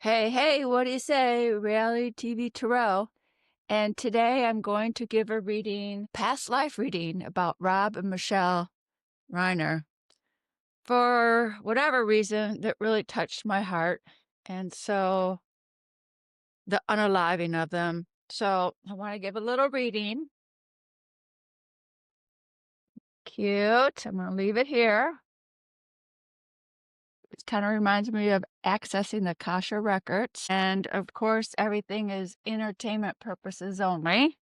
Hey, hey, what do you say? Reality TV Tarot. And today I'm going to give a reading, past life reading about Rob and Michelle Reiner. For whatever reason, that really touched my heart. And so the unaliving of them. So I want to give a little reading. Cute. I'm going to leave it here. It kind of reminds me of accessing the Kasha records. And of course, everything is entertainment purposes only.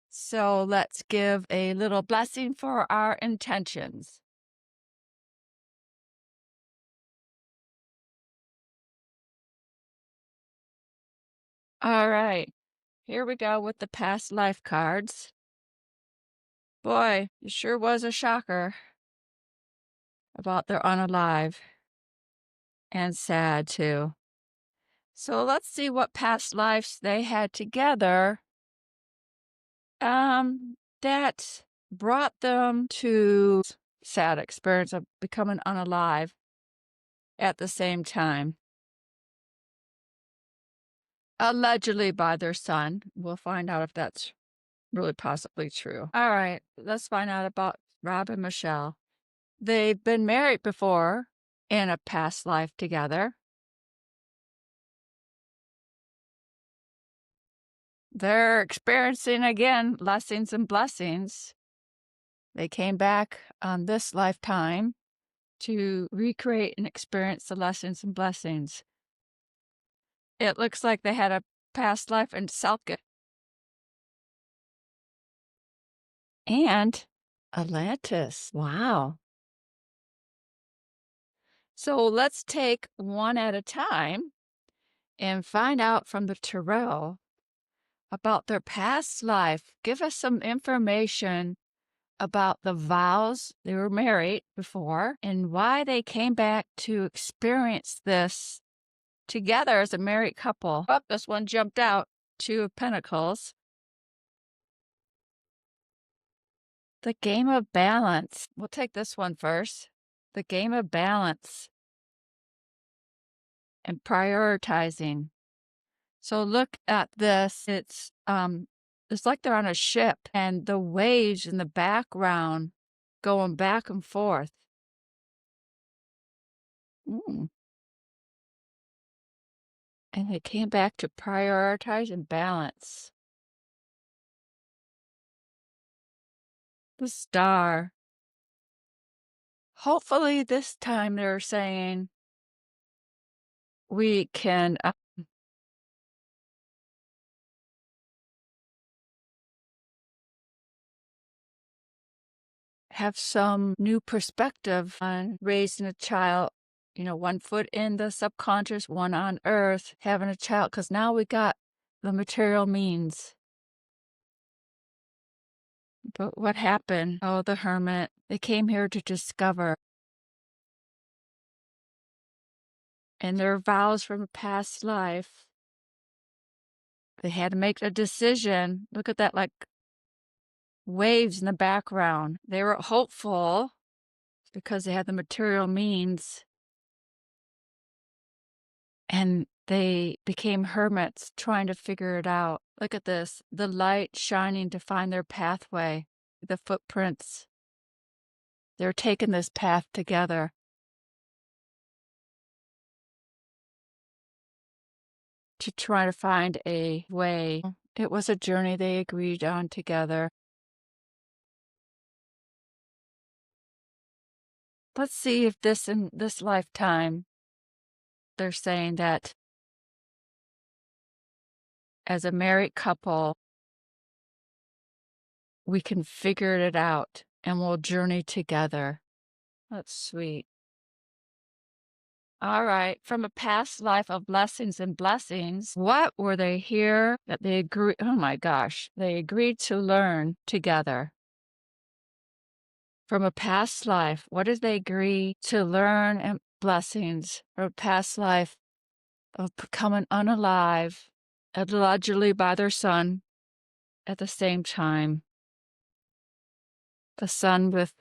So let's give a little blessing for our intentions. All right, here we go with the past life cards. Boy, it sure was a shocker about their unalive and sad too. So let's see what past lives they had together that brought them to sad experience of becoming unalive at the same time. Allegedly by their son. We'll find out if that's really possibly true. All right, let's find out about Rob and Michelle. They've been married before in a past life together. They're experiencing again lessons and blessings. They came back on this lifetime to recreate and experience the lessons and blessings. It looks like they had a past life in Celtic and Atlantis. Wow. So let's take one at a time and find out from the tarot about their past life. Give us some information about the vows they were married before and why they came back to experience this together as a married couple. Oh, this one jumped out. Two of Pentacles. The game of balance. We'll take this one first. The game of balance and prioritizing. So look at this. It's like they're on a ship and the waves in the background going back and forth. Mm. And they came back to prioritize and balance. The star. Hopefully this time they're saying we can have some new perspective on raising a child, one foot in the subconscious, one on earth, having a child, because now we got the material means. But what happened? Oh, the hermit. They came here to discover. And their vows from a past life. They had to make a decision. Look at that, like waves in the background. They were hopeful because they had the material means. And they became hermits trying to figure it out. Look at this, the light shining to find their pathway, the footprints. They're taking this path together. To try to find a way. It was a journey they agreed on together. Let's see if in this lifetime, they're saying that as a married couple, we can figure it out and we'll journey together. That's sweet. All right. From a past life of lessons and blessings, what were they here that they agreed? Oh my gosh. They agreed to learn together. From a past life, what did they agree to learn and blessings from a past life of becoming unalive, allegedly by their son at the same time? The son with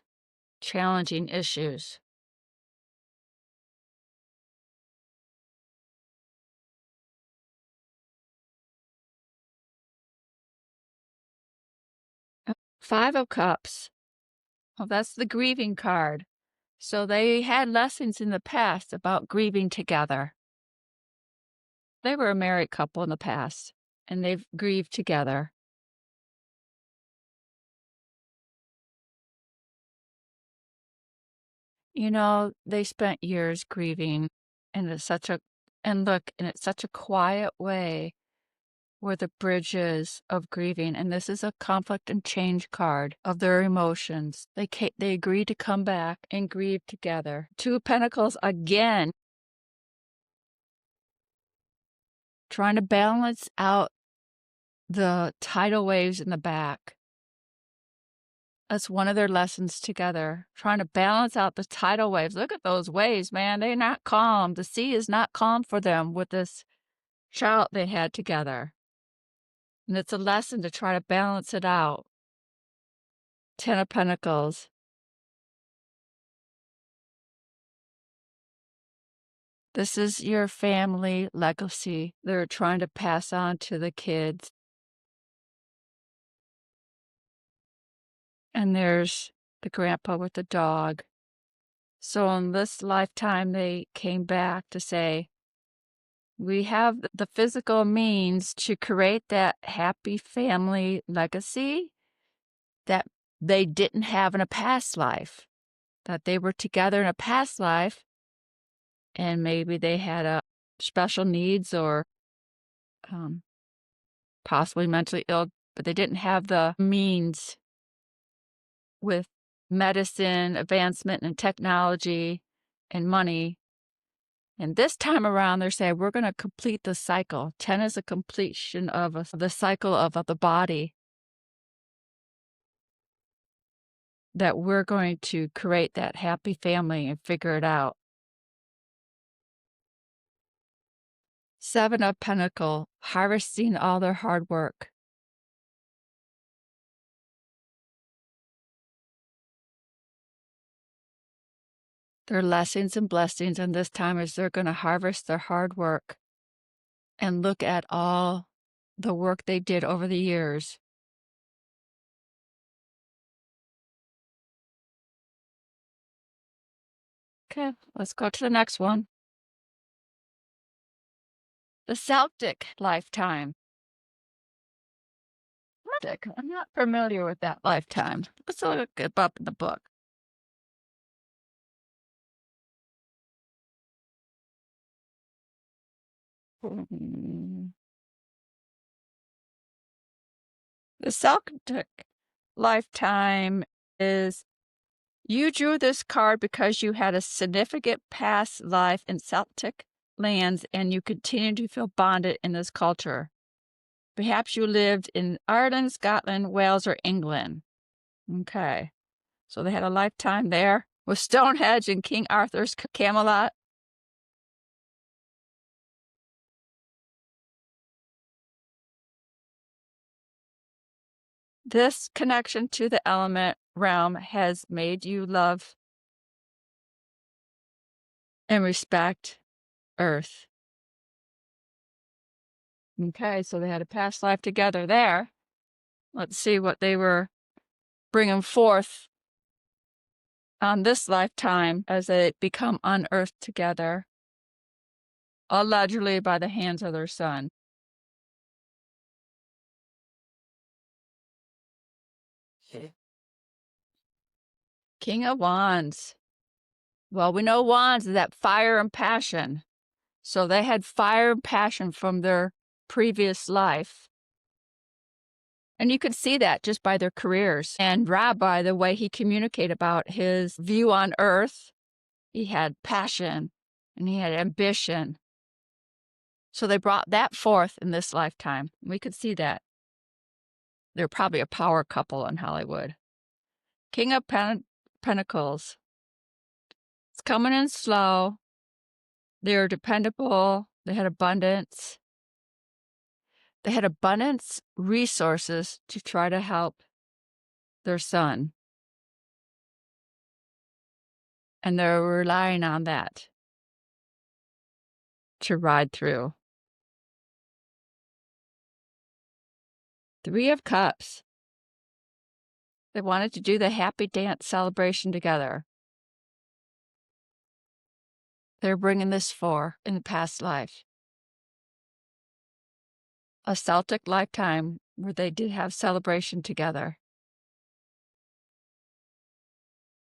challenging issues. Five of Cups. Well, that's the grieving card. So they had lessons in the past about grieving together. They were a married couple in the past, and they've grieved together. They spent years grieving, and it's such a quiet way where the bridges of grieving, and this is a conflict and change card of their emotions. They agreed to come back and grieve together. Two of Pentacles again, trying to balance out the tidal waves in the back. That's one of their lessons together, trying to balance out the tidal waves. Look at those waves, man. They're not calm. The sea is not calm for them with this child they had together. And it's a lesson to try to balance it out. Ten of Pentacles. This is your family legacy they're trying to pass on to the kids. And there's the grandpa with the dog. So in this lifetime, they came back to say, we have the physical means to create that happy family legacy that they didn't have in a past life, that they were together in a past life, and maybe they had a special needs or possibly mentally ill, but they didn't have the means with medicine, advancement and technology and money. And this time around, they're saying, we're going to complete the cycle. 10 is a completion of the cycle of the body, that we're going to create that happy family and figure it out. Seven of Pentacles, harvesting all their hard work. Their lessons and blessings, and this time is they're going to harvest their hard work and look at all the work they did over the years. Okay, let's go to the next one. The Celtic lifetime. I'm not familiar with that lifetime. Let's look it up in the book. The Celtic lifetime is, you drew this card because you had a significant past life in Celtic lands and you continue to feel bonded in this culture. Perhaps you lived in Ireland, Scotland, Wales, or England. Okay. So they had a lifetime there with Stonehenge and King Arthur's Camelot. This connection to the element realm has made you love and respect Earth. Okay, so they had a past life together there. Let's see what they were bringing forth on this lifetime as they become unearthed together, allegedly by the hands of their son. King of Wands. Well, we know Wands is that fire and passion. So they had fire and passion from their previous life. And you could see that just by their careers. And Rabbi, the way he communicated about his view on earth, he had passion and he had ambition. So they brought that forth in this lifetime. We could see that. They're probably a power couple in Hollywood. King of Pentacles. It's coming in slow. They're dependable. They had abundance. They had abundance resources to try to help their son. And they're relying on that to ride through. Three of Cups. They wanted to do the happy dance celebration together. They're bringing this for in the past life. A Celtic lifetime where they did have celebration together.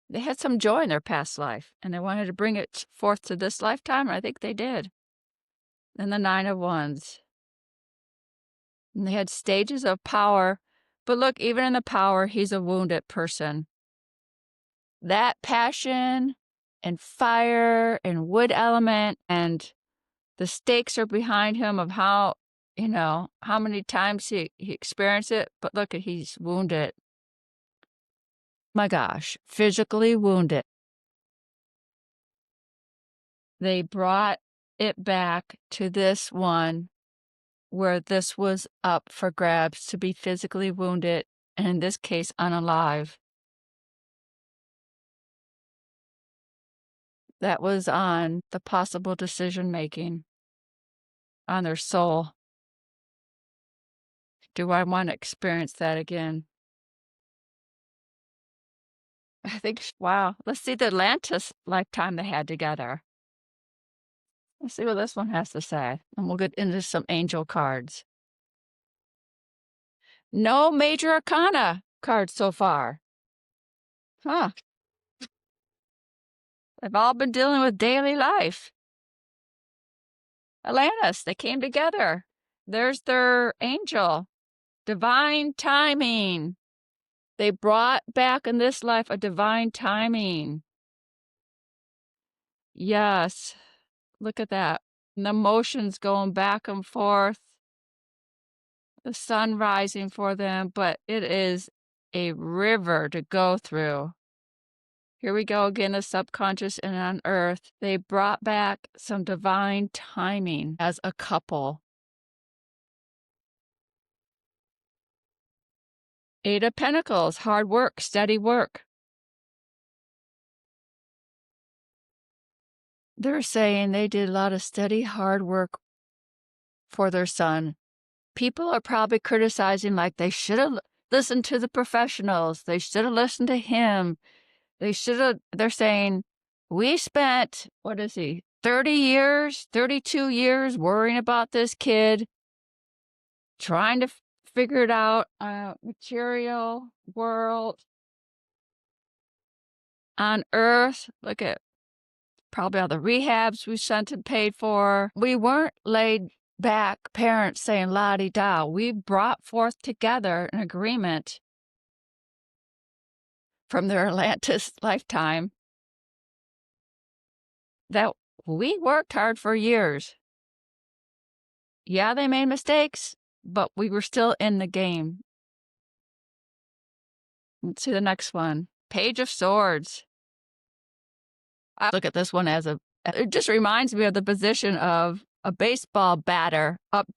They had some joy in their past life, and they wanted to bring it forth to this lifetime, and I think they did. And the Nine of Wands. And they had stages of power, but look, even in the power, he's a wounded person. That passion and fire and wood element and the stakes are behind him of how, how many times he experienced it, but look, he's wounded. My gosh, physically wounded. They brought it back to this one where this was up for grabs to be physically wounded, and in this case, unalive. That was on the possible decision-making, on their soul. Do I want to experience that again? I think, wow, let's see the Atlantis lifetime they had together. Let's see what this one has to say, and we'll get into some angel cards. No major arcana cards so far. Huh. They've all been dealing with daily life. Atlantis, they came together. There's their angel. Divine timing. They brought back in this life a divine timing. Yes. Look at that. And the emotions going back and forth. The sun rising for them, but it is a river to go through. Here we go again, the subconscious and on earth. They brought back some divine timing as a couple. Eight of Pentacles, hard work, steady work. They're saying they did a lot of steady, hard work for their son. People are probably criticizing like they should have listened to the professionals. They should have listened to him. They're saying, we spent, 30 years, 32 years worrying about this kid, trying to figure it out, material world. On earth, look at probably all the rehabs we sent and paid for. We weren't laid back parents saying la-di-da. We brought forth together an agreement from their Atlantis lifetime that we worked hard for years. Yeah, they made mistakes, but we were still in the game. Let's see the next one. Page of Swords. I look at this one as it just reminds me of the position of a baseball batter up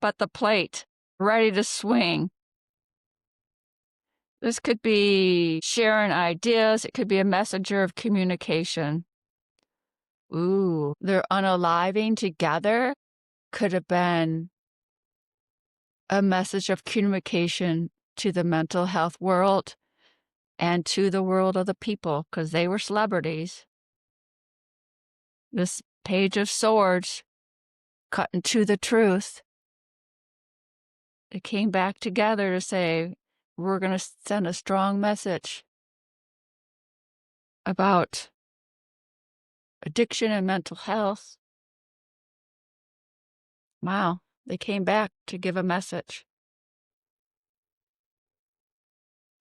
at the plate, ready to swing. This could be sharing ideas. It could be a messenger of communication. Ooh, they're unaliving together. Could have been a message of communication to the mental health world and to the world of the people, because they were celebrities. This Page of Swords, cutting to the truth. They came back together to say, we're going to send a strong message about addiction and mental health. Wow, they came back to give a message.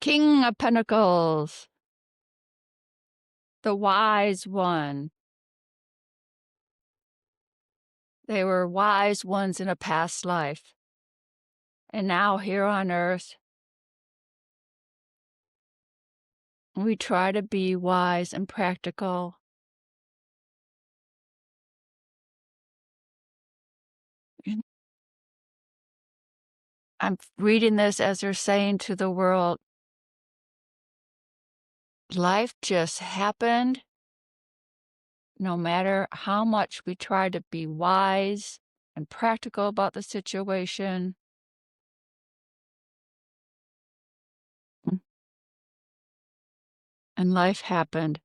King of Pentacles, the wise one. They were wise ones in a past life. And now here on earth, we try to be wise and practical. I'm reading this as they're saying to the world, life just happened. No matter how much we try to be wise and practical about the situation, and life happened.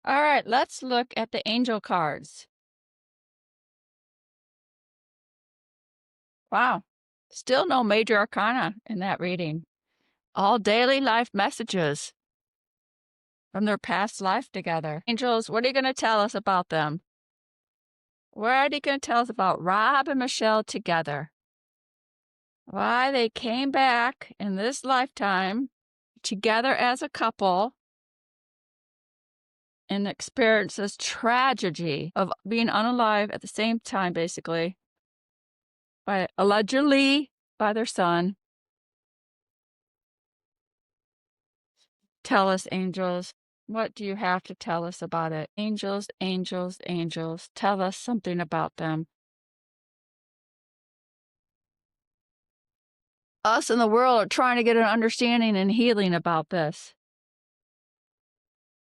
All right, let's look at the angel cards. Wow. Still no major arcana in that reading. All daily life messages from their past life together. Angels, what are you going to tell us about them? What are you going to tell us about Rob and Michele together? Why they came back in this lifetime together as a couple and experienced this tragedy of being unalive at the same time, basically, allegedly by their son. Tell us, angels. What do you have to tell us about it? Angels, angels, angels. Tell us something about them. Us in the world are trying to get an understanding and healing about this.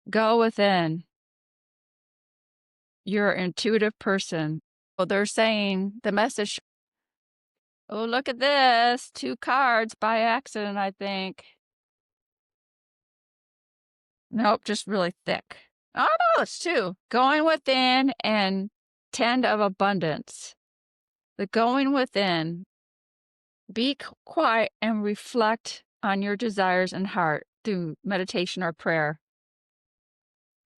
Go within. You're an intuitive person. Well, they're saying the message, oh, look at this. 2 cards by accident, I think. Nope, just really thick. Oh, no, it's 2. Going within and 10 of abundance. The going within. Be quiet and reflect on your desires and heart through meditation or prayer.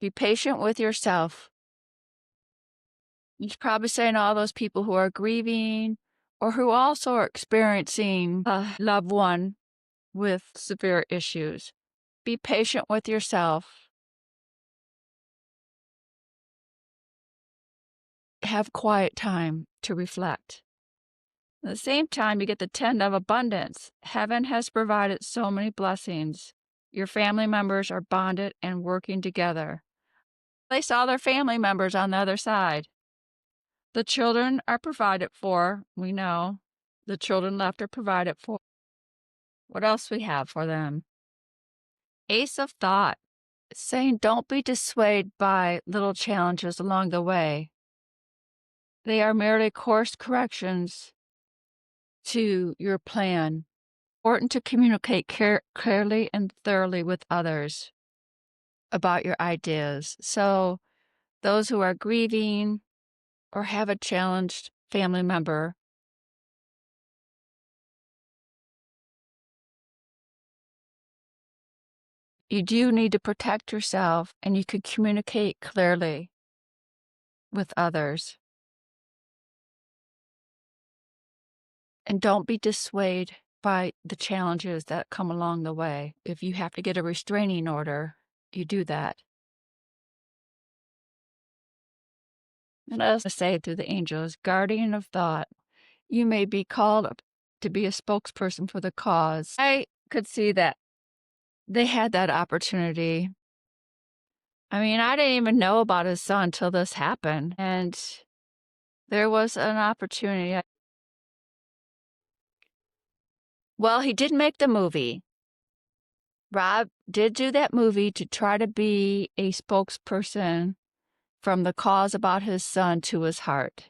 Be patient with yourself. You're probably saying all those people who are grieving or who also are experiencing a loved one with severe issues. Be patient with yourself. Have quiet time to reflect. At the same time, you get the 10 of abundance. Heaven has provided so many blessings. Your family members are bonded and working together. They saw their family members on the other side. The children are provided for. We know the children left are provided for. What else we have for them? Ace of Thought, saying don't be dissuaded by little challenges along the way. They are merely course corrections to your plan. Important to communicate clearly and thoroughly with others about your ideas. So those who are grieving or have a challenged family member, you do need to protect yourself, and you can communicate clearly with others. And don't be dissuaded by the challenges that come along the way. If you have to get a restraining order, you do that. And as I say through the angels, guardian of thought, you may be called to be a spokesperson for the cause. I could see that they had that opportunity. I mean, I didn't even know about his son until this happened. And there was an opportunity. Well, he did make the movie. Rob did do that movie to try to be a spokesperson from the cause about his son to his heart.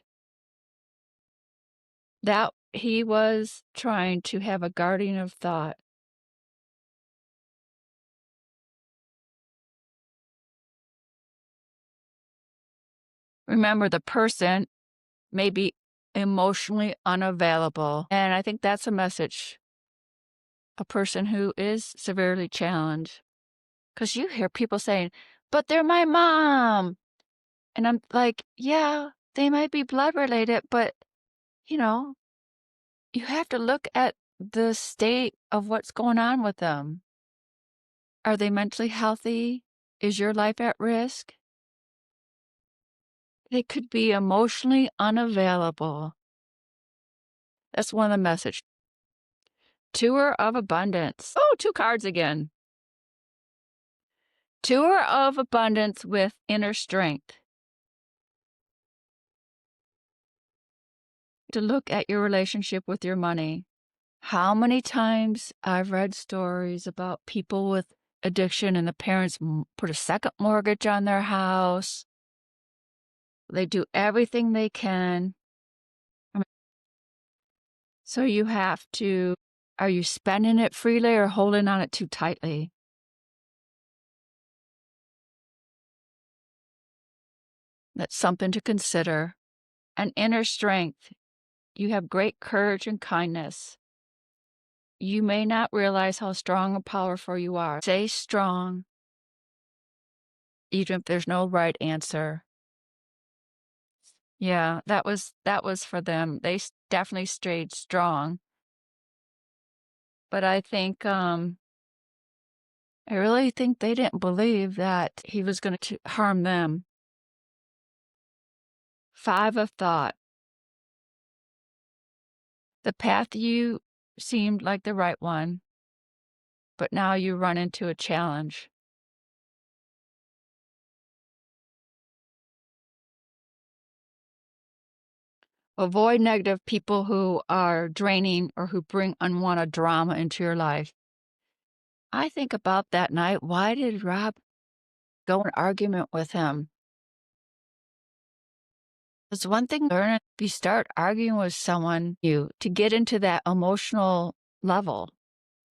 That he was trying to have a guardian of thought. Remember, the person may be emotionally unavailable. And I think that's a message. A person who is severely challenged. Because you hear people saying, but they're my mom. And I'm like, yeah, they might be blood related, but, you know, you have to look at the state of what's going on with them. Are they mentally healthy? Is your life at risk? They could be emotionally unavailable. That's one of the messages. Tour of Abundance. Oh, 2 cards again. Tour of Abundance with Inner Strength. To look at your relationship with your money. How many times I've read stories about people with addiction and the parents put a second mortgage on their house. They do everything they can. So you have to, are you spending it freely or holding on it too tightly? That's something to consider. And inner strength. You have great courage and kindness. You may not realize how strong and powerful you are. Stay strong, even if there's no right answer. Yeah, that was for them. They definitely stayed strong. But I really think they didn't believe that he was going to harm them. 5 of thought. The path you seemed like the right one, but now you run into a challenge. Avoid negative people who are draining or who bring unwanted drama into your life. I think about that night. Why did Rob go in argument with him? It's one thing to learn if you start arguing with someone you to get into that emotional level,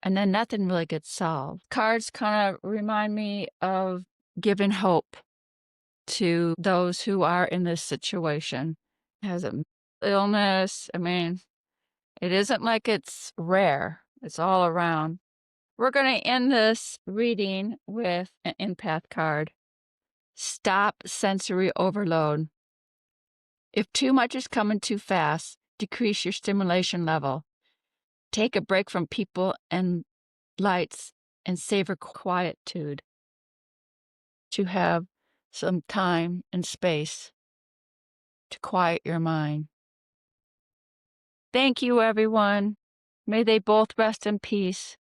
and then nothing really gets solved. Cards kind of remind me of giving hope to those who are in this situation. Has an illness. I mean, it isn't like it's rare. It's all around. We're going to end this reading with an empath card. Stop sensory overload. If too much is coming too fast, decrease your stimulation level. Take a break from people and lights and savor quietude to have some time and space to quiet your mind. Thank you, everyone. May they both rest in peace.